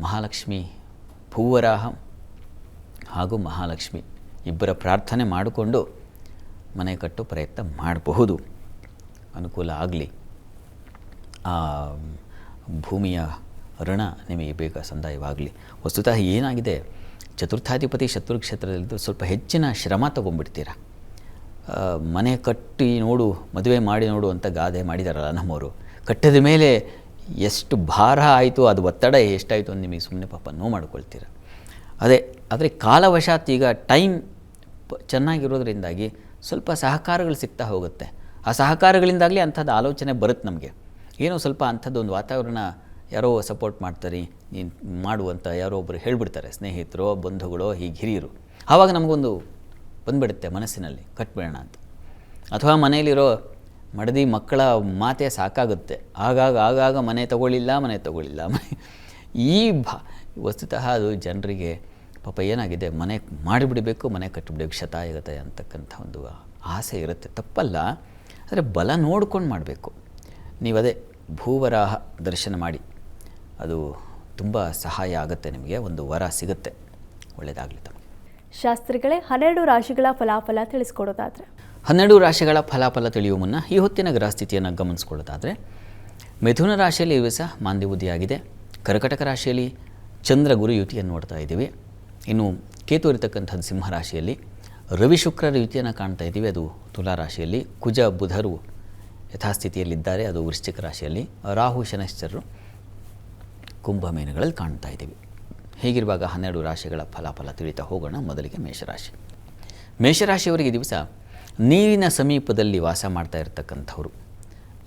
ಮಹಾಲಕ್ಷ್ಮಿ, ಭೂವರಾಹ ಹಾಗೂ ಮಹಾಲಕ್ಷ್ಮಿ ಇಬ್ಬರ ಪ್ರಾರ್ಥನೆ ಮಾಡಿಕೊಂಡು ಮನೆ ಕಟ್ಟೋ ಪ್ರಯತ್ನ ಮಾಡಬಹುದು. ಅನುಕೂಲ ಆಗಲಿ. ಆ ಭೂಮಿಯ ಋಣ ನಿಮಗೆ ಬೇಗ ಸಂದಾಯವಾಗಲಿ. ವಸ್ತುತಃ ಏನಾಗಿದೆ, ಚತುರ್ಥಾಧಿಪತಿ ಶತ್ರುಕ್ಷೇತ್ರದಲ್ಲಿದ್ದು ಸ್ವಲ್ಪ ಹೆಚ್ಚಿನ ಶ್ರಮ ತೊಗೊಂಡ್ಬಿಡ್ತೀರ. ಮನೆ ಕಟ್ಟಿ ನೋಡು, ಮದುವೆ ಮಾಡಿ ನೋಡು ಅಂತ ಗಾದೆ ಮಾಡಿದಾರಲ್ಲ ನಮ್ಮವರು. ಕಟ್ಟಿದ ಮೇಲೆ ಎಷ್ಟು ಭಾರ ಆಯಿತು, ಅದು ಒತ್ತಡ ಎಷ್ಟಾಯಿತು ಅಂತ ನಿಮಗೆ ಸುಮ್ಮನೆ ಪಾಪ ನೋವು ಮಾಡ್ಕೊಳ್ತೀರ. ಆದರೆ ಕಾಲವಶಾತ್ ಈಗ ಟೈಮ್ ಚೆನ್ನಾಗಿರೋದ್ರಿಂದಾಗಿ ಸ್ವಲ್ಪ ಸಹಕಾರಗಳು ಸಿಗ್ತಾ ಹೋಗುತ್ತೆ. ಆ ಸಹಕಾರಗಳಿಂದಾಗಲಿ ಅಂಥದ್ದು ಆಲೋಚನೆ ಬರುತ್ತೆ ನಮಗೆ. ಏನೋ ಸ್ವಲ್ಪ ಅಂಥದ್ದೊಂದು ವಾತಾವರಣ, ಯಾರೋ ಸಪೋರ್ಟ್ ಮಾಡ್ತಾರೆ, ನೀನು ಮಾಡುವಂಥ ಯಾರೋ ಒಬ್ಬರು ಹೇಳಿಬಿಡ್ತಾರೆ, ಸ್ನೇಹಿತರೋ ಬಂಧುಗಳೋ ಹೀಗೆ ಹಿರಿಯರು. ಆವಾಗ ನಮಗೊಂದು ಬಂದುಬಿಡುತ್ತೆ ಮನಸ್ಸಿನಲ್ಲಿ, ಕಟ್ಬಿಡೋಣ ಅಂತ. ಅಥವಾ ಮನೆಯಲ್ಲಿರೋ ಮಡದಿ ಮಕ್ಕಳ ಮಾತೇ ಸಾಕಾಗುತ್ತೆ. ಆಗಾಗ ಮನೆ ತಗೊಳ್ಳಿಲ್ಲ ಈ ವಸ್ತುತಃ ಅದು ಜನರಿಗೆ ಪಾಪ ಏನಾಗಿದೆ, ಮನೆ ಮಾಡಿಬಿಡಬೇಕು, ಮನೆ ಕಟ್ಟಿಬಿಡಬೇಕು, ಶತಾಯಗತೆ ಅಂತಕ್ಕಂಥ ಒಂದು ಆಸೆ ಇರುತ್ತೆ. ತಪ್ಪಲ್ಲ, ಆದರೆ ಬಲ ನೋಡ್ಕೊಂಡು ಮಾಡಬೇಕು. ನೀವದೇ ಭೂವರಾಹ ದರ್ಶನ ಮಾಡಿ, ಅದು ತುಂಬ ಸಹಾಯ ಆಗುತ್ತೆ, ನಿಮಗೆ ಒಂದು ವರ ಸಿಗುತ್ತೆ. ಒಳ್ಳೆಯದಾಗಲಿ ತಮಗೆ. ಶಾಸ್ತ್ರಿಗಳೇ, 12 ರಾಶಿಗಳ ಫಲಾಫಲ ತಿಳಿಸ್ಕೊಡೋದಾದರೆ? 12 ರಾಶಿಗಳ ಫಲಾಫಲ ತಿಳಿಯುವ ಮುನ್ನ ಈ ಹೊತ್ತಿನ ಗ್ರಹಸ್ಥಿತಿಯನ್ನು ಗಮನಿಸ್ಕೊಳ್ಳೋದಾದರೆ, ಮಿಥುನ ರಾಶಿಯಲ್ಲಿ ಈ ದಿವಸ ಮಾಂದ್ಯಬುದ್ಧಿಯಾಗಿದೆ. ಕರ್ಕಟಕ ರಾಶಿಯಲ್ಲಿ ಚಂದ್ರ ಗುರು ಯುತಿಯನ್ನು ನೋಡ್ತಾ ಇದ್ದೀವಿ. ಇನ್ನು ಕೇತು ಇರತಕ್ಕಂಥದ್ದು ಸಿಂಹರಾಶಿಯಲ್ಲಿ, ರವಿ ಶುಕ್ರರ ಯುತಿಯನ್ನು ಕಾಣ್ತಾ ಇದ್ದೀವಿ, ಅದು ತುಲಾ ರಾಶಿಯಲ್ಲಿ. ಕುಜ ಬುಧರು ಯಥಾಸ್ಥಿತಿಯಲ್ಲಿದ್ದಾರೆ, ಅದು ವೃಶ್ಚಿಕ ರಾಶಿಯಲ್ಲಿ. ರಾಹು ಶನೈಶ್ಚರರು ಕುಂಭಮೇನಗಳಲ್ಲಿ ಕಾಣ್ತಾ ಇದ್ದೀವಿ. ಹೀಗಿರುವಾಗ 12 ರಾಶಿಗಳ ಫಲಾಫಲ ತಿಳಿತಾ ಹೋಗೋಣ. ಮೊದಲಿಗೆ ಮೇಷರಾಶಿ. ಮೇಷರಾಶಿಯವರಿಗೆ ದಿವಸ ನೀರಿನ ಸಮೀಪದಲ್ಲಿ ವಾಸ ಮಾಡ್ತಾ ಇರತಕ್ಕಂಥವ್ರು,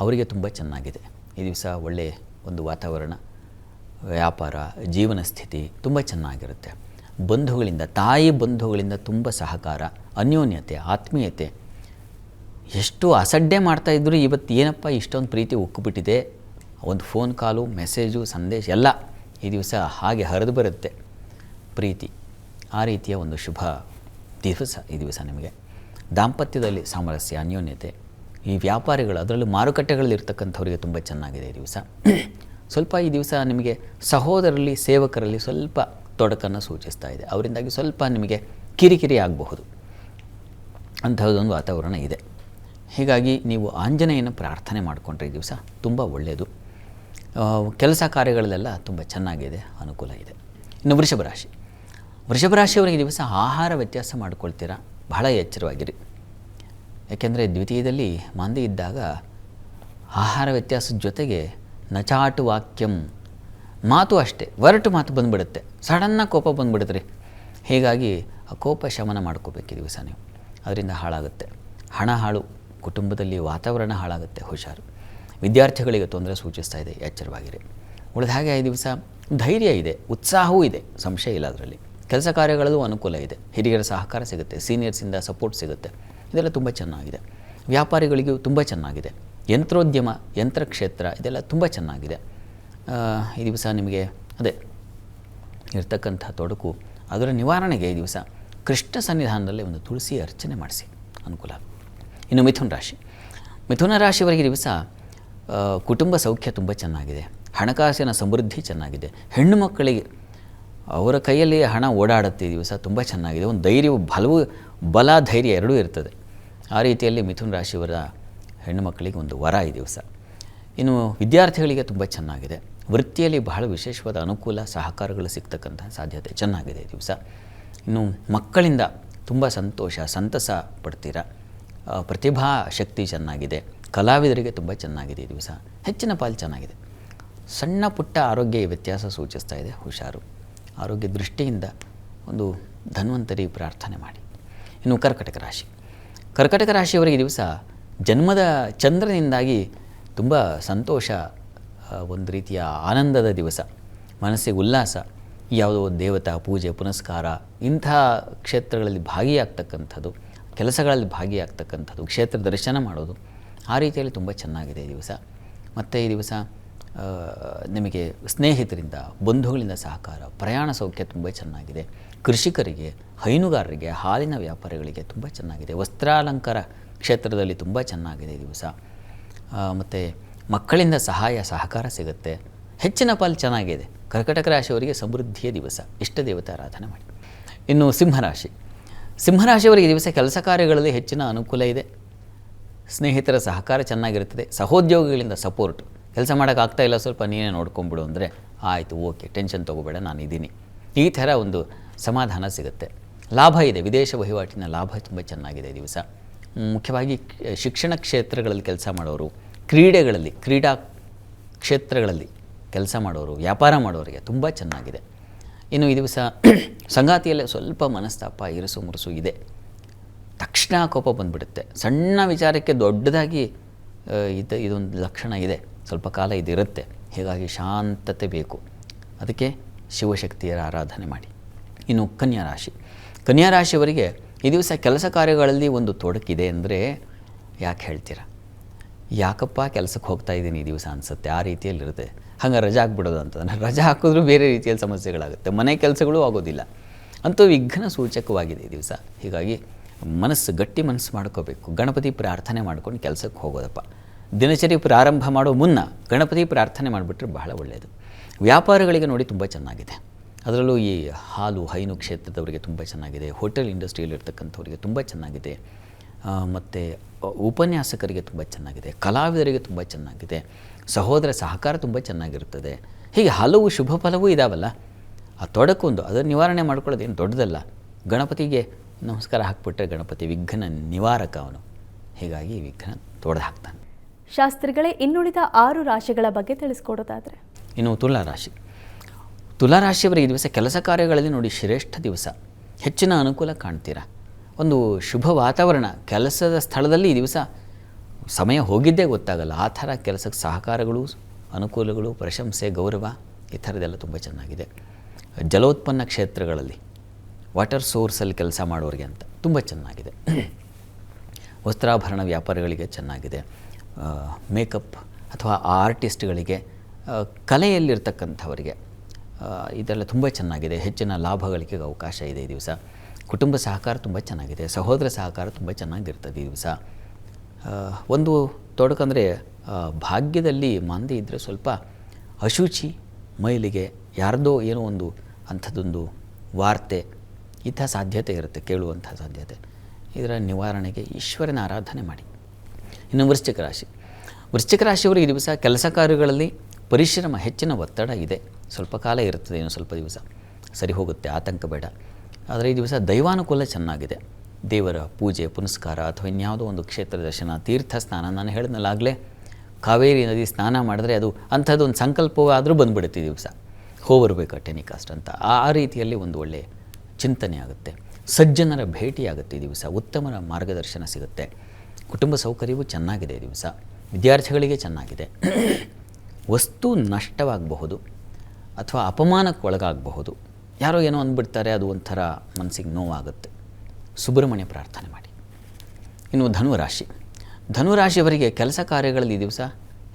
ಅವರಿಗೆ ತುಂಬ ಚೆನ್ನಾಗಿದೆ ಈ ದಿವಸ. ಒಳ್ಳೆಯ ಒಂದು ವಾತಾವರಣ, ವ್ಯಾಪಾರ, ಜೀವನ ಸ್ಥಿತಿ ತುಂಬ ಚೆನ್ನಾಗಿರುತ್ತೆ. ಬಂಧುಗಳಿಂದ, ತಾಯಿ ಬಂಧುಗಳಿಂದ ತುಂಬ ಸಹಕಾರ, ಅನ್ಯೋನ್ಯತೆ, ಆತ್ಮೀಯತೆ. ಎಷ್ಟು ಅಸಡ್ಡೆ ಮಾಡ್ತಾಯಿದ್ರು, ಇವತ್ತು ಏನಪ್ಪ ಇಷ್ಟೊಂದು ಪ್ರೀತಿ ಉಕ್ಕಿಬಿಟ್ಟಿದೆ, ಒಂದು ಫೋನ್ ಕಾಲು, ಮೆಸೇಜು, ಸಂದೇಶ ಎಲ್ಲ ಈ ದಿವಸ ಹಾಗೆ ಹರಿದು ಬರುತ್ತೆ ಪ್ರೀತಿ. ಆ ರೀತಿಯ ಒಂದು ಶುಭ ದಿವಸ ಈ ದಿವಸ ನಿಮಗೆ. ದಾಂಪತ್ಯದಲ್ಲಿ ಸಾಮರಸ್ಯ, ಅನ್ಯೋನ್ಯತೆ. ಈ ವ್ಯಾಪಾರಿಗಳು, ಅದರಲ್ಲೂ ಮಾರುಕಟ್ಟೆಗಳಲ್ಲಿರ್ತಕ್ಕಂಥವ್ರಿಗೆ ತುಂಬ ಚೆನ್ನಾಗಿದೆ ಈ ದಿವಸ. ಸ್ವಲ್ಪ ಈ ದಿವಸ ನಿಮಗೆ ಸಹೋದರರಲ್ಲಿ, ಸೇವಕರಲ್ಲಿ ಸ್ವಲ್ಪ ತೊಡಕನ್ನು ಸೂಚಿಸ್ತಾ ಇದೆ. ಅವರಿಂದಾಗಿ ಸ್ವಲ್ಪ ನಿಮಗೆ ಕಿರಿಕಿರಿ ಆಗಬಹುದು, ಅಂಥದ್ದೊಂದು ವಾತಾವರಣ ಇದೆ. ಹೀಗಾಗಿ ನೀವು ಆಂಜನೇಯನ ಪ್ರಾರ್ಥನೆ ಮಾಡಿಕೊಂಡ್ರೆ ಈ ದಿವಸ ತುಂಬ ಒಳ್ಳೆಯದು. ಕೆಲಸ ಕಾರ್ಯಗಳಲ್ಲೆಲ್ಲ ತುಂಬ ಚೆನ್ನಾಗಿದೆ, ಅನುಕೂಲ ಇದೆ. ಇನ್ನು ವೃಷಭ ರಾಶಿಯವರಿಗೆ ದಿವಸ ಆಹಾರ ವ್ಯತ್ಯಾಸ ಮಾಡ್ಕೊಳ್ತೀರಾ, ಬಹಳ ಎಚ್ಚರವಾಗಿರಿ. ಯಾಕೆಂದರೆ ದ್ವಿತೀಯದಲ್ಲಿ ಮಾಂದಿ ಇದ್ದಾಗ ಆಹಾರ ವ್ಯತ್ಯಾಸದ ಜೊತೆಗೆ ನಚಾಟು ವಾಕ್ಯಂ, ಮಾತು ಅಷ್ಟೇ, ಒರಟು ಮಾತು ಬಂದುಬಿಡುತ್ತೆ, ಸಡನ್ನಾಗಿ ಕೋಪ ಬಂದುಬಿಡುತ್ತೆ ರೀ. ಹೀಗಾಗಿ ಆ ಕೋಪ ಶಮನ ಮಾಡ್ಕೋಬೇಕು ಈ ದಿವಸ ನೀವು, ಅದರಿಂದ ಹಾಳಾಗುತ್ತೆ. ಹಣ ಹಾಳು, ಕುಟುಂಬದಲ್ಲಿ ವಾತಾವರಣ ಹಾಳಾಗುತ್ತೆ, ಹುಷಾರು. ವಿದ್ಯಾರ್ಥಿಗಳಿಗೆ ತೊಂದರೆ ಸೂಚಿಸ್ತಾ ಇದೆ, ಎಚ್ಚರವಾಗಿರಿ. ಉಳಿದ ಹಾಗೆ ಈ ದಿವಸ ಧೈರ್ಯ ಇದೆ, ಉತ್ಸಾಹವೂ ಇದೆ, ಸಂಶಯ ಇಲ್ಲ ಅದರಲ್ಲಿ. ಕೆಲಸ ಕಾರ್ಯಗಳಲ್ಲೂ ಅನುಕೂಲ ಇದೆ, ಹಿರಿಯರ ಸಹಕಾರ ಸಿಗುತ್ತೆ, ಸೀನಿಯರ್ಸಿಂದ ಸಪೋರ್ಟ್ ಸಿಗುತ್ತೆ, ಇದೆಲ್ಲ ತುಂಬ ಚೆನ್ನಾಗಿದೆ. ವ್ಯಾಪಾರಿಗಳಿಗೂ ತುಂಬ ಚೆನ್ನಾಗಿದೆ. ಯಂತ್ರೋದ್ಯಮ, ಯಂತ್ರಕ್ಷೇತ್ರ ಇದೆಲ್ಲ ತುಂಬ ಚೆನ್ನಾಗಿದೆ ಈ ದಿವಸ. ನಿಮಗೆ ಅದೇ ಇರ್ತಕ್ಕಂಥ ತೊಡಕು, ಅದರ ನಿವಾರಣೆಗೆ ಈ ದಿವಸ ಕೃಷ್ಣ ಸನ್ನಿಧಾನದಲ್ಲಿ ಒಂದು ತುಳಸಿ ಅರ್ಚನೆ ಮಾಡಿಸಿ, ಅನುಕೂಲ. ಇನ್ನು ಮಿಥುನ ರಾಶಿಯವರಿಗೆ ದಿವಸ ಕುಟುಂಬ ಸೌಖ್ಯ ತುಂಬ ಚೆನ್ನಾಗಿದೆ, ಹಣಕಾಸಿನ ಸಮೃದ್ಧಿ ಚೆನ್ನಾಗಿದೆ. ಹೆಣ್ಣು ಮಕ್ಕಳಿಗೆ ಅವರ ಕೈಯಲ್ಲಿ ಹಣ ಓಡಾಡುತ್ತೆ ಈ ದಿವಸ, ತುಂಬ ಚೆನ್ನಾಗಿದೆ. ಒಂದು ಧೈರ್ಯವು, ಬಲ ಧೈರ್ಯ ಎರಡೂ ಇರ್ತದೆ. ಆ ರೀತಿಯಲ್ಲಿ ಮಿಥುನ ರಾಶಿಯವರ ಹೆಣ್ಣು ಮಕ್ಕಳಿಗೆ ಒಂದು ವರ ಈ ದಿವಸ. ಇನ್ನು ವಿದ್ಯಾರ್ಥಿಗಳಿಗೆ ತುಂಬ ಚೆನ್ನಾಗಿದೆ. ವೃತ್ತಿಯಲ್ಲಿ ಬಹಳ ವಿಶೇಷವಾದ ಅನುಕೂಲ, ಸಹಕಾರಗಳು ಸಿಗ್ತಕ್ಕಂಥ ಸಾಧ್ಯತೆ ಚೆನ್ನಾಗಿದೆ ಈ ದಿವಸ. ಇನ್ನು ಮಕ್ಕಳಿಂದ ತುಂಬ ಸಂತೋಷ, ಸಂತಸ ಪಡ್ತೀರ. ಪ್ರತಿಭಾ ಶಕ್ತಿ ಚೆನ್ನಾಗಿದೆ. ಕಲಾವಿದರಿಗೆ ತುಂಬ ಚೆನ್ನಾಗಿದೆ ಈ ದಿವಸ, ಹೆಚ್ಚಿನ ಪಾಲು ಚೆನ್ನಾಗಿದೆ. ಸಣ್ಣ ಪುಟ್ಟ ಆರೋಗ್ಯ ವ್ಯತ್ಯಾಸ ಸೂಚಿಸ್ತಾ ಇದೆ, ಹುಷಾರು. ಆರೋಗ್ಯ ದೃಷ್ಟಿಯಿಂದ ಒಂದು ಧನ್ವಂತರಿ ಪ್ರಾರ್ಥನೆ ಮಾಡಿ. ಇನ್ನು ಕರ್ಕಟಕ ರಾಶಿಯವರಿಗೆ ದಿವಸ ಜನ್ಮದ ಚಂದ್ರನಿಂದಾಗಿ ತುಂಬ ಸಂತೋಷ, ಒಂದು ರೀತಿಯ ಆನಂದದ ದಿವಸ, ಮನಸ್ಸಿಗೆ ಉಲ್ಲಾಸ. ಯಾವುದೋ ದೇವತಾ ಪೂಜೆ ಪುನಸ್ಕಾರ ಇಂಥ ಕ್ಷೇತ್ರಗಳಲ್ಲಿ ಭಾಗಿಯಾಗ್ತಕ್ಕಂಥದ್ದು, ಕೆಲಸಗಳಲ್ಲಿ ಭಾಗಿಯಾಗ್ತಕ್ಕಂಥದ್ದು, ಕ್ಷೇತ್ರ ದರ್ಶನ ಮಾಡೋದು, ಆ ರೀತಿಯಲ್ಲಿ ತುಂಬ ಚೆನ್ನಾಗಿದೆ ಈ ದಿವಸ. ಮತ್ತು ಈ ದಿವಸ ನಿಮಗೆ ಸ್ನೇಹಿತರಿಂದ, ಬಂಧುಗಳಿಂದ ಸಹಕಾರ, ಪ್ರಯಾಣ ಸೌಖ್ಯ ತುಂಬ ಚೆನ್ನಾಗಿದೆ. ಕೃಷಿಕರಿಗೆ, ಹೈನುಗಾರರಿಗೆ, ಹಾಲಿನ ವ್ಯಾಪಾರಿಗಳಿಗೆ ತುಂಬ ಚೆನ್ನಾಗಿದೆ. ವಸ್ತ್ರಾಲಂಕಾರ ಕ್ಷೇತ್ರದಲ್ಲಿ ತುಂಬ ಚೆನ್ನಾಗಿದೆ ಈ ದಿವಸ. ಮತ್ತು ಮಕ್ಕಳಿಂದ ಸಹಕಾರ ಸಿಗುತ್ತೆ, ಹೆಚ್ಚಿನ ಪಾಲು ಚೆನ್ನಾಗಿದೆ. ಕರ್ಕಟಕ ರಾಶಿಯವರಿಗೆ ಸಮೃದ್ಧಿಯ ದಿವಸ, ಇಷ್ಟ ದೇವತೆ ಆರಾಧನೆ ಮಾಡಿ. ಇನ್ನು ಸಿಂಹರಾಶಿಯವರಿಗೆ ಈ ದಿವಸ ಕೆಲಸ ಕಾರ್ಯಗಳಲ್ಲಿ ಹೆಚ್ಚಿನ ಅನುಕೂಲ ಇದೆ. ಸ್ನೇಹಿತರ ಸಹಕಾರ ಚೆನ್ನಾಗಿರ್ತದೆ. ಸಹೋದ್ಯೋಗಿಗಳಿಂದ ಸಪೋರ್ಟ್. ಕೆಲಸ ಮಾಡೋಕ್ಕಾಗ್ತಾ ಇಲ್ಲ, ಸ್ವಲ್ಪ ನೀನೇ ನೋಡ್ಕೊಂಬಿಡು ಅಂದರೆ ಆಯಿತು, ಓಕೆ, ಟೆನ್ಷನ್ ತೊಗೋಬೇಡ, ನಾನು ಇದ್ದೀನಿ, ಈ ಥರ ಒಂದು ಸಮಾಧಾನ ಸಿಗುತ್ತೆ. ಲಾಭ ಇದೆ. ವಿದೇಶ ವಹಿವಾಟಿನ ಲಾಭ ತುಂಬ ಚೆನ್ನಾಗಿದೆ ಈ ದಿವಸ. ಮುಖ್ಯವಾಗಿ ಶಿಕ್ಷಣ ಕ್ಷೇತ್ರಗಳಲ್ಲಿ ಕೆಲಸ ಮಾಡೋರು, ಕ್ರೀಡಾ ಕ್ಷೇತ್ರಗಳಲ್ಲಿ ಕೆಲಸ ಮಾಡೋರು, ವ್ಯಾಪಾರ ಮಾಡೋರಿಗೆ ತುಂಬ ಚೆನ್ನಾಗಿದೆ. ಇನ್ನು ಈ ದಿವಸ ಸಂಗಾತಿಯಲ್ಲೇ ಸ್ವಲ್ಪ ಮನಸ್ತಾಪ, ಇರುಸು ಮುರುಸು ಇದೆ. ತಕ್ಷಣ ಕೋಪ ಬಂದುಬಿಡುತ್ತೆ. ಸಣ್ಣ ವಿಚಾರಕ್ಕೆ ದೊಡ್ಡದಾಗಿ ಇದೊಂದು ಲಕ್ಷಣ ಇದೆ. ಸ್ವಲ್ಪ ಕಾಲ ಇದಿರುತ್ತೆ. ಹೀಗಾಗಿ ಶಾಂತತೆ ಬೇಕು. ಅದಕ್ಕೆ ಶಿವಶಕ್ತಿಯರ ಆರಾಧನೆ ಮಾಡಿ. ಇನ್ನು ಕನ್ಯಾ ರಾಶಿಯವರಿಗೆ ಈ ದಿವಸ ಕೆಲಸ ಕಾರ್ಯಗಳಲ್ಲಿ ಒಂದು ತೊಡಕಿದೆ ಅಂದರೆ ಯಾಕೆ ಹೇಳ್ತೀರಾ? ಯಾಕಪ್ಪ ಕೆಲಸಕ್ಕೆ ಹೋಗ್ತಾ ಇದ್ದೀನಿ ಈ ದಿವಸ ಅನಿಸುತ್ತೆ, ಆ ರೀತಿಯಲ್ಲಿರುತ್ತೆ. ಹಂಗೆ ರಜೆ ಹಾಕ್ಬಿಡೋದು ಅಂತಂದರೆ ರಜೆ ಹಾಕಿದ್ರೂ ಬೇರೆ ರೀತಿಯಲ್ಲಿ ಸಮಸ್ಯೆಗಳಾಗುತ್ತೆ, ಮನೆ ಕೆಲಸಗಳೂ ಆಗೋದಿಲ್ಲ. ಅಂತೂ ವಿಘ್ನ ಸೂಚಕವಾಗಿದೆ ಈ ದಿವಸ. ಹೀಗಾಗಿ ಗಟ್ಟಿ ಮನಸ್ಸು ಮಾಡ್ಕೋಬೇಕು. ಗಣಪತಿ ಪ್ರಾರ್ಥನೆ ಮಾಡ್ಕೊಂಡು ಕೆಲಸಕ್ಕೆ ಹೋಗೋದಪ್ಪ. ದಿನಚರಿ ಪ್ರಾರಂಭ ಮಾಡೋ ಮುನ್ನ ಗಣಪತಿ ಪ್ರಾರ್ಥನೆ ಮಾಡಿಬಿಟ್ರೆ ಬಹಳ ಒಳ್ಳೆಯದು. ವ್ಯಾಪಾರಗಳಿಗೆ ನೋಡಿ ತುಂಬ ಚೆನ್ನಾಗಿದೆ. ಅದರಲ್ಲೂ ಈ ಹಾಲು ಹೈನು ಕ್ಷೇತ್ರದವರಿಗೆ ತುಂಬ ಚೆನ್ನಾಗಿದೆ. ಹೋಟೆಲ್ ಇಂಡಸ್ಟ್ರಿಯಲ್ಲಿರ್ತಕ್ಕಂಥವ್ರಿಗೆ ತುಂಬ ಚೆನ್ನಾಗಿದೆ. ಮತ್ತು ಉಪನ್ಯಾಸಕರಿಗೆ ತುಂಬ ಚೆನ್ನಾಗಿದೆ. ಕಲಾವಿದರಿಗೆ ತುಂಬ ಚೆನ್ನಾಗಿದೆ. ಸಹೋದರ ಸಹಕಾರ ತುಂಬ ಚೆನ್ನಾಗಿರ್ತದೆ. ಹೀಗೆ ಹಲವು ಶುಭ ಫಲವೂ ಇದಾವಲ್ಲ. ಆ ತೊಡಕೊಂದು ಅದನ್ನು ನಿವಾರಣೆ ಮಾಡ್ಕೊಳ್ಳೋದೇನು ದೊಡ್ಡದಲ್ಲ. ಗಣಪತಿಗೆ ನಮಸ್ಕಾರ ಹಾಕ್ಬಿಟ್ರೆ ಗಣಪತಿ ವಿಘ್ನ ನಿವಾರಕ ಅವನು. ಹೀಗಾಗಿ ವಿಘ್ನ ತೊಡೆದು ಹಾಕ್ತಾನೆ. ಶಾಸ್ತ್ರಿಗಳೇ, ಇನ್ನುಳಿದ 6 ರಾಶಿಗಳ ಬಗ್ಗೆ ತಿಳಿಸ್ಕೊಡೋದಾದರೆ? ಇನ್ನು ತುಲಾರಾಶಿಯವರಿಗೆ ಈ ದಿವಸ ಕೆಲಸ ಕಾರ್ಯಗಳಲ್ಲಿ ನೋಡಿ ಶ್ರೇಷ್ಠ ದಿವಸ. ಹೆಚ್ಚಿನ ಅನುಕೂಲ ಕಾಣ್ತೀರಾ. ಒಂದು ಶುಭ ವಾತಾವರಣ. ಕೆಲಸದ ಸ್ಥಳದಲ್ಲಿ ಈ ದಿವಸ ಸಮಯ ಹೋಗಿದ್ದೇ ಗೊತ್ತಾಗಲ್ಲ. ಆ ಥರ ಕೆಲಸಕ್ಕೆ ಸಹಕಾರಗಳು, ಅನುಕೂಲಗಳು, ಪ್ರಶಂಸೆ, ಗೌರವ ಈ ಥರದ್ದೆಲ್ಲ ತುಂಬ ಚೆನ್ನಾಗಿದೆ. ಜಲೋತ್ಪನ್ನ ಕ್ಷೇತ್ರಗಳಲ್ಲಿ ವಾಟರ್ ಸೋರ್ಸಲ್ಲಿ ಕೆಲಸ ಮಾಡೋರಿಗೆ ಅಂತ ತುಂಬ ಚೆನ್ನಾಗಿದೆ. ವಸ್ತ್ರಾಭರಣ ವ್ಯಾಪಾರಿಗಳಿಗೆ ಚೆನ್ನಾಗಿದೆ. ಮೇಕಪ್ ಅಥವಾ ಆರ್ಟಿಸ್ಟ್ಗಳಿಗೆ, ಕಲೆಯಲ್ಲಿರ್ತಕ್ಕಂಥವರಿಗೆ ಇದೆಲ್ಲ ತುಂಬ ಚೆನ್ನಾಗಿದೆ. ಹೆಚ್ಚಿನ ಲಾಭಗಳಿಗೆ ಅವಕಾಶ ಇದೆ ಈ ದಿವಸ. ಕುಟುಂಬ ಸಹಕಾರ ತುಂಬ ಚೆನ್ನಾಗಿದೆ. ಸಹೋದರ ಸಹಕಾರ ತುಂಬ ಚೆನ್ನಾಗಿರ್ತದೆ ಈ ದಿವಸ. ಒಂದು ತೊಡಕಂದರೆ ಭಾಗ್ಯದಲ್ಲಿ ಮಾಂದಿ ಇದ್ದರೆ ಸ್ವಲ್ಪ ಅಶುಚಿ, ಮೈಲಿಗೆ, ಯಾರ್ದೋ ಏನೋ ಒಂದು ಅಂಥದ್ದೊಂದು ವಾರ್ತೆ ಇಂಥ ಸಾಧ್ಯತೆ ಇರುತ್ತೆ, ಕೇಳುವಂಥ ಸಾಧ್ಯತೆ. ಇದರ ನಿವಾರಣೆಗೆ ಈಶ್ವರನ ಆರಾಧನೆ ಮಾಡಿ. ಇನ್ನು ವೃಶ್ಚಿಕ ರಾಶಿಯವರಿಗೆ ಈ ದಿವಸ ಕೆಲಸ ಕಾರ್ಯಗಳಲ್ಲಿ ಪರಿಶ್ರಮ, ಹೆಚ್ಚಿನ ಒತ್ತಡ ಇದೆ. ಸ್ವಲ್ಪ ಕಾಲ ಇರ್ತದೆ, ಇನ್ನು ಸ್ವಲ್ಪ ದಿವಸ ಸರಿ ಹೋಗುತ್ತೆ, ಆತಂಕ ಬೇಡ. ಆದರೆ ಈ ದಿವಸ ದೈವಾನುಕೂಲ ಚೆನ್ನಾಗಿದೆ. ದೇವರ ಪೂಜೆ ಪುನಸ್ಕಾರ ಅಥವಾ ಇನ್ಯಾವುದೋ ಒಂದು ಕ್ಷೇತ್ರ ದರ್ಶನ, ತೀರ್ಥ ಸ್ನಾನ. ನಾನು ಹೇಳಿದ್ನಲ್ಲಾಗಲೇ ಕಾವೇರಿ ನದಿ ಸ್ನಾನ ಮಾಡಿದ್ರೆ ಅದು ಅಂಥದ್ದೊಂದು ಸಂಕಲ್ಪವಾದರೂ ಬಂದುಬಿಡುತ್ತೆ ಈ ದಿವಸ. ಹೋಗ್ಬರ್ಬೇಕು ಟೆನಿಕಾಸ್ಟ್ ಅಂತ. ಆ ರೀತಿಯಲ್ಲಿ ಒಂದು ಒಳ್ಳೆಯ ಚಿಂತನೆ ಆಗುತ್ತೆ. ಸಜ್ಜನರ ಭೇಟಿಯಾಗುತ್ತೆ ಈ ದಿವಸ. ಉತ್ತಮರ ಮಾರ್ಗದರ್ಶನ ಸಿಗುತ್ತೆ. ಕುಟುಂಬ ಸೌಕರ್ಯವೂ ಚೆನ್ನಾಗಿದೆ ಈ ದಿವಸ. ವಿದ್ಯಾರ್ಥಿಗಳಿಗೆ ಚೆನ್ನಾಗಿದೆ. ವಸ್ತು ನಷ್ಟವಾಗಬಹುದು ಅಥವಾ ಅಪಮಾನಕ್ಕೆ ಒಳಗಾಗಬಹುದು. ಯಾರೋ ಏನೋ ಅಂದ್ಬಿಡ್ತಾರೆ, ಅದು ಒಂಥರ ಮನಸ್ಸಿಗೆ ನೋವಾಗುತ್ತೆ. ಸುಬ್ರಹ್ಮಣ್ಯ ಪ್ರಾರ್ಥನೆ ಮಾಡಿ. ಇನ್ನು ಧನುರಾಶಿಯವರಿಗೆ ಕೆಲಸ ಕಾರ್ಯಗಳಲ್ಲಿ ಈ ದಿವಸ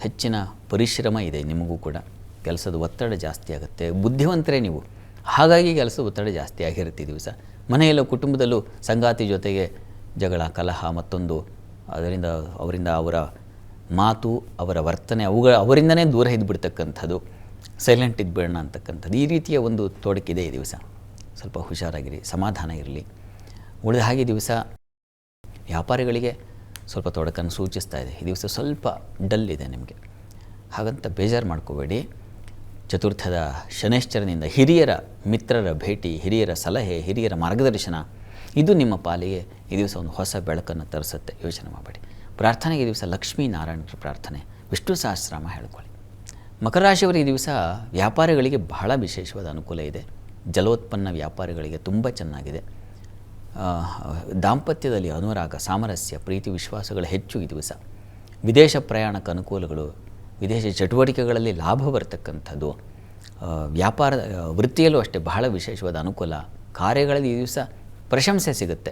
ಹೆಚ್ಚಿನ ಪರಿಶ್ರಮ ಇದೆ. ನಿಮಗೂ ಕೂಡ ಕೆಲಸದ ಒತ್ತಡ ಜಾಸ್ತಿ ಆಗುತ್ತೆ. ಬುದ್ಧಿವಂತರೇ ನೀವು, ಹಾಗಾಗಿ ಕೆಲಸದ ಒತ್ತಡ ಜಾಸ್ತಿ ಆಗಿರುತ್ತೆ ಈ ದಿವಸ. ಮನೆಯಲ್ಲೂ ಕುಟುಂಬದಲ್ಲೂ ಸಂಗಾತಿ ಜೊತೆಗೆ ಜಗಳ, ಕಲಹ, ಮತ್ತೊಂದು ಅವರಿಂದ ಅವರ ಮಾತು, ಅವರ ವರ್ತನೆ ಅವರಿಂದನೇ ದೂರ ಇದ್ದುಬಿಡ್ತಕ್ಕಂಥದ್ದು, ಸೈಲೆಂಟ್ ಇದ್ಬಿಡೋಣ ಅಂತಕ್ಕಂಥದ್ದು, ಈ ರೀತಿಯ ಒಂದು ತೊಡಕಿದೆ ಈ ದಿವಸ. ಸ್ವಲ್ಪ ಹುಷಾರಾಗಿರಿ, ಸಮಾಧಾನ ಇರಲಿ. ಉಳಿದ ಹಾಗೆ ದಿವಸ ವ್ಯಾಪಾರಿಗಳಿಗೆ ಸ್ವಲ್ಪ ತೊಡಕನ್ನು ಸೂಚಿಸ್ತಾ ಇದೆ. ಈ ದಿವಸ ಸ್ವಲ್ಪ ಡಲ್ ಇದೆ ನಿಮಗೆ. ಹಾಗಂತ ಬೇಜಾರು ಮಾಡ್ಕೋಬೇಡಿ. ಚತುರ್ಥದ ಶನೈಶ್ಚರನಿಂದ ಹಿರಿಯರ ಮಿತ್ರರ ಭೇಟಿ, ಹಿರಿಯರ ಸಲಹೆ, ಹಿರಿಯರ ಮಾರ್ಗದರ್ಶನ ಇದು ನಿಮ್ಮ ಪಾಲಿಗೆ ಈ ದಿವಸ ಒಂದು ಹೊಸ ಬೆಳಕನ್ನು ತರಿಸುತ್ತೆ. ಯೋಚನೆ ಮಾಡಬೇಡಿ. ಪ್ರಾರ್ಥನೆಗೆ ಈ ದಿವಸ ಲಕ್ಷ್ಮೀನಾರಾಯಣರ ಪ್ರಾರ್ಥನೆ, ವಿಷ್ಣು ಸಹಸ್ರನಾಮ ಹೇಳ್ಕೊಳ್ಳಿ. ಮಕರ ರಾಶಿಯವರು ಈ ದಿವಸ ವ್ಯಾಪಾರಿಗಳಿಗೆ ಬಹಳ ವಿಶೇಷವಾದ ಅನುಕೂಲ ಇದೆ. ಜಲೋತ್ಪನ್ನ ವ್ಯಾಪಾರಿಗಳಿಗೆ ತುಂಬ ಚೆನ್ನಾಗಿದೆ. ದಾಂಪತ್ಯದಲ್ಲಿ ಅನುರಾಗ, ಸಾಮರಸ್ಯ, ಪ್ರೀತಿ, ವಿಶ್ವಾಸಗಳು ಹೆಚ್ಚು ಈ ದಿವಸ. ವಿದೇಶ ಪ್ರಯಾಣಕ್ಕೆ ಅನುಕೂಲಗಳು, ವಿದೇಶ ಚಟುವಟಿಕೆಗಳಲ್ಲಿ ಲಾಭ ಬರ್ತಕ್ಕಂಥದ್ದು, ವ್ಯಾಪಾರ ವೃತ್ತಿಯಲ್ಲೂ ಅಷ್ಟೇ ಬಹಳ ವಿಶೇಷವಾದ ಅನುಕೂಲ. ಕಾರ್ಯಗಳಲ್ಲಿ ಈ ದಿವಸ ಪ್ರಶಂಸೆ ಸಿಗುತ್ತೆ.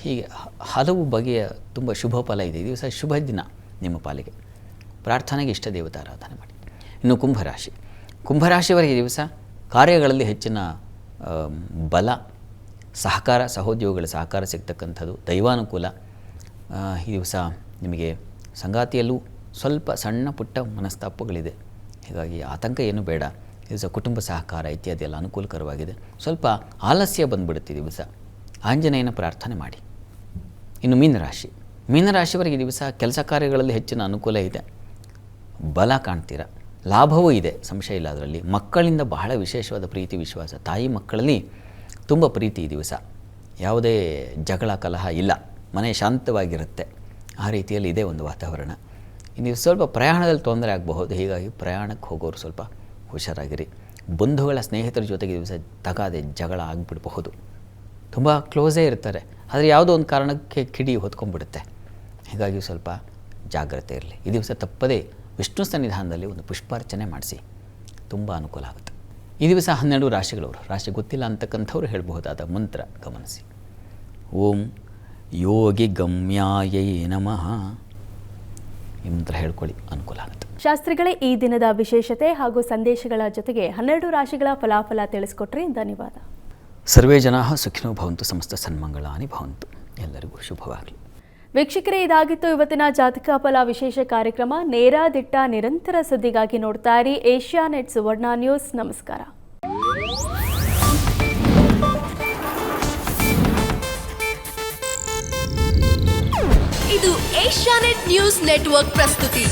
ಹೀಗೆ ಹಲವು ಬಗೆಯ ತುಂಬ ಶುಭ ಫಲ ಇದೆ ಈ ದಿವಸ. ಶುಭ ದಿನ ನಿಮ್ಮ ಪಾಲಿಗೆ. ಪ್ರಾರ್ಥನೆಗೆ ಇಷ್ಟ ದೇವತಾ ಆರಾಧನೆ ಮಾಡಿ. ಇನ್ನು ಕುಂಭರಾಶಿಯವರಿಗೆ ಈ ದಿವಸ ಕಾರ್ಯಗಳಲ್ಲಿ ಹೆಚ್ಚಿನ ಬಲ, ಸಹಕಾರ, ಸಹೋದ್ಯೋಗಿಗಳ ಸಹಕಾರ ಸಿಗ್ತಕ್ಕಂಥದ್ದು, ದೈವಾನುಕೂಲ. ಈ ದಿವಸ ನಿಮಗೆ ಸಂಗಾತಿಯಲ್ಲೂ ಸ್ವಲ್ಪ ಸಣ್ಣ ಪುಟ್ಟ ಮನಸ್ತಾಪಗಳಿದೆ. ಹೀಗಾಗಿ ಆತಂಕ ಏನು ಬೇಡ. ಈ ದಿವಸ ಕುಟುಂಬ ಸಹಕಾರ ಇತ್ಯಾದಿ ಎಲ್ಲ ಅನುಕೂಲಕರವಾಗಿದೆ. ಸ್ವಲ್ಪ ಆಲಸ್ಯ ಬಂದುಬಿಡುತ್ತೆ ಈ ದಿವಸ. ಆಂಜನೇಯನ ಪ್ರಾರ್ಥನೆ ಮಾಡಿ. ಇನ್ನು ಮೀನರಾಶಿ, ಮೀನರಾಶಿಯವರಿಗೆ ಈ ದಿವಸ ಕೆಲಸ ಕಾರ್ಯಗಳಲ್ಲಿ ಹೆಚ್ಚಿನ ಅನುಕೂಲ ಇದೆ, ಬಲ ಕಾಣ್ತೀರ, ಲಾಭವೂ ಇದೆ, ಸಂಶಯ ಇಲ್ಲ ಅದರಲ್ಲಿ. ಮಕ್ಕಳಿಂದ ಬಹಳ ವಿಶೇಷವಾದ ಪ್ರೀತಿ ವಿಶ್ವಾಸ, ತಾಯಿ ಮಕ್ಕಳಲ್ಲಿ ತುಂಬ ಪ್ರೀತಿ ಈ ದಿವಸ, ಯಾವುದೇ ಜಗಳ ಕಲಹ ಇಲ್ಲ, ಮನೆ ಶಾಂತವಾಗಿರುತ್ತೆ, ಆ ರೀತಿಯಲ್ಲಿ ಇದೆ ಒಂದು ವಾತಾವರಣ. ಇನ್ನು ಸ್ವಲ್ಪ ಪ್ರಯಾಣದಲ್ಲಿ ತೊಂದರೆ ಆಗಬಹುದು, ಹೀಗಾಗಿ ಪ್ರಯಾಣಕ್ಕೆ ಹೋಗೋರು ಸ್ವಲ್ಪ ಹುಷಾರಾಗಿರಿ. ಬಂಧುಗಳ ಸ್ನೇಹಿತರ ಜೊತೆಗೆ ದಿವಸ ತಗಾದೆ ಜಗಳ ಆಗಿಬಿಡಬಹುದು, ತುಂಬ ಕ್ಲೋಸೇ ಇರ್ತಾರೆ, ಆದರೆ ಯಾವುದೋ ಒಂದು ಕಾರಣಕ್ಕೆ ಕಿಡಿ ಹೊತ್ಕೊಂಡ್ಬಿಡುತ್ತೆ, ಹೀಗಾಗಿ ಸ್ವಲ್ಪ ಜಾಗ್ರತೆ ಇರಲಿ. ಈ ದಿವಸ ತಪ್ಪದೇ ವಿಷ್ಣು ಸನ್ನಿಧಾನದಲ್ಲಿ ಒಂದು ಪುಷ್ಪಾರ್ಚನೆ ಮಾಡಿಸಿ, ತುಂಬ ಅನುಕೂಲ ಆಗುತ್ತೆ. ಈ ದಿವಸ 12 ರಾಶಿಗಳವರು, ರಾಶಿ ಗೊತ್ತಿಲ್ಲ ಅಂತಕ್ಕಂಥವ್ರು ಹೇಳಬಹುದಾದ ಮಂತ್ರ ಗಮನಿಸಿ. ಓಂ ಯೋಗಿ ಗಮ್ಯಾಯೈ ನಮಃ, ಈ ಮಂತ್ರ ಹೇಳ್ಕೊಳ್ಳಿ, ಅನುಕೂಲ ಆಗುತ್ತೆ. ಶಾಸ್ತ್ರಿಗಳೇ, ಈ ದಿನದ ವಿಶೇಷತೆ ಹಾಗೂ ಸಂದೇಶಗಳ ಜೊತೆಗೆ 12 ರಾಶಿಗಳ ಫಲಾಫಲ ತಿಳಿಸ್ಕೊಟ್ರಿ, ಧನ್ಯವಾದ. ಸರ್ವೇ ಜನಾ ಸುಖಿನೋ ಭವಂತು, ಸಮಸ್ತ ಸನ್ಮಂಗಳಾನಿ ಭವಂತು, ಎಲ್ಲರಿಗೂ ಶುಭವಾಗಲಿ. ವೀಕ್ಷಕರೇ, ಇದಾಗಿತ್ತು ಇವತ್ತಿನ ಜಾತಕ ಫಲ ವಿಶೇಷ ಕಾರ್ಯಕ್ರಮ. ನೇರ ದಿಟ್ಟ ನಿರಂತರ ಸುದ್ದಿಗಾಗಿ ನೋಡ್ತಾ ಇರಿ ಏಷ್ಯಾನೆಟ್ ಸುವರ್ಣ ನ್ಯೂಸ್. ನಮಸ್ಕಾರ. ಇದು ಏಷ್ಯಾನೆಟ್ ನ್ಯೂಸ್ ನೆಟ್ವರ್ಕ್ ಪ್ರಸ್ತುತಿ.